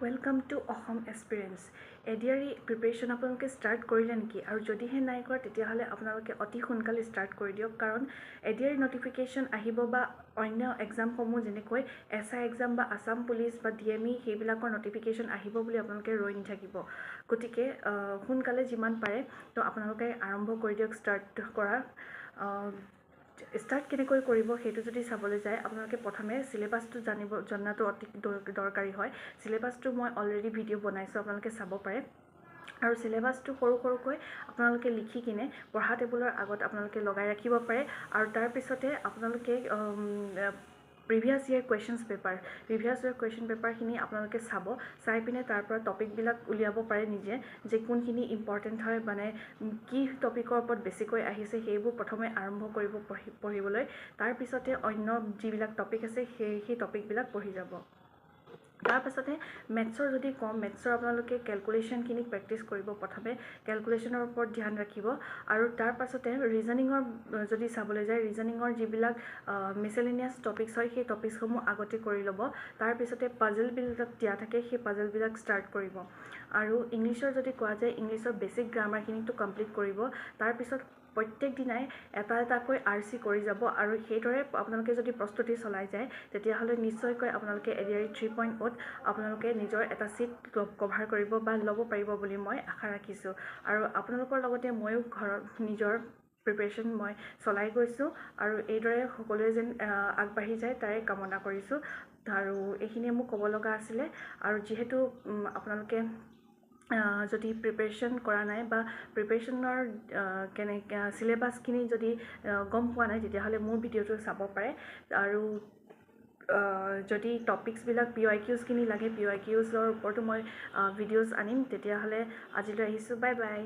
welcome to Assam experience ADRE preparation আপোনালোকে start কৰিলে নেকি আৰু যদিহে নাই কৰা তেতিয়াহ'লে আপোনালোকে অতি সোনকালে ষ্টাৰ্ট কৰি দিয়ক কাৰণ এডিআৰই নটিফিকেশ্যন আহিব বা অন্য এক্সামসমূহ যেনেকৈ এছআই এক্সাম বা আছাম পুলিচ বা ডিএমই সেইবিলাকৰ নটিফিকেশ্যন আহিব বুলি আপোনালোকে ৰৈ নাথাকিব গতিকে সোনকালে যিমান পাৰে তো আপোনালোকে আৰম্ভ কৰি দিয়ক ষ্টাৰ্ট কৰা ষ্টাৰ্ট কেনেকৈ কৰিব সেইটো যদি চাবলৈ যায় আপোনালোকে প্ৰথমে সিলেবাসটো জনাটো অতি দৰকাৰী হয় সিলেবাসটো মই অলৰেডি ভিডিঅ' বনাইছোঁ আপোনালোকে চাব পাৰে আৰু সিলেবাসটো সৰুকৈ আপোনালোকে লিখি কিনে পঢ়া টেবুলৰ আগত আপোনালোকে লগাই ৰাখিব পাৰে আৰু তাৰ পিছতে আপোনালোকে প্ৰিভিয়াছ ইয়েৰ কুৱেশ্যন পেপাৰখিনি আপোনালোকে চাই পিনে তাৰ পৰা টপিকবিলাক উলিয়াব পাৰে নিজে যে কোনখিনি ইম্পৰ্টেণ্ট হয় মানে কি টপিকৰ ওপৰত বেছিকৈ আহিছে সেইবোৰ প্ৰথমে আৰম্ভ কৰিব পঢ়িবলৈ তাৰ পিছতে অন্য যিবিলাক টপিক আছে সেই টপিকবিলাক পঢ়ি যাব তাৰ পাছতে মেথছৰ যদি কম মেথছৰ আপোনালোকে ক্যালকুলেশনখিনি প্ৰেক্টিছ কৰিব প্ৰথমে ক্যালকুলেশনৰ ওপৰত ধ্যান ৰাখিব আৰু তাৰ পাছতে ৰিজনিঙৰ যদি চাবলৈ যায় ৰিজনিঙৰ যিবিলাক মিসেলেনিয়াছ টপিকছ হয় সেই টপিকসমূহ আগতে কৰি ল'ব তাৰ পিছতে পাজলবিলাক দিয়া থাকে সেই পাজলবিলাক ষ্টাৰ্ট কৰিব আৰু ইংলিছৰ যদি কোৱা যায় ইংলিছৰ বেসিক গ্ৰামাৰখিনিটো কমপ্লিট কৰিব তাৰ পিছত প্ৰত্যেক দিনাই এটাকৈ আৰসি কৰি যাব আৰু সেইদৰে আপোনালোকে যদি প্ৰস্তুতি চলাই যায় তেতিয়াহ'লে নিশ্চয়কৈ আপোনালোকে এডিআৰই 3.0 আপোনালোকে নিজৰ এটা সিট কভাৰ কৰিব বা ল'ব পাৰিব বুলি মই আশা ৰাখিছোঁ আৰু আপোনালোকৰ লগতে ময়ো ঘৰৰ নিজৰ প্ৰিপেৰেশ্যন মই চলাই গৈছোঁ আৰু এইদৰে সকলোৱে যেন আগবাঢ়ি যায় তাৰে কামনা কৰিছোঁ আৰু এইখিনিয়ে মোক ক'ব লগা আছিলে আৰু যিহেতু আপোনালোকে যদি প্ৰিপেৰেশ্যন কৰা নাই বা প্ৰিপেৰেশ্যনৰ সিলেবাসখিনি যদি গম পোৱা নাই তেতিয়াহ'লে মোৰ ভিডিঅ'টো চাব পাৰে আৰু যদি টপিকছবিলাক PYQছখিনি লাগে PYQছৰ ওপৰতো মই ভিডিঅ'ছ আনিম তেতিয়াহ'লে আজিলৈ আহিছোঁ বাই বাই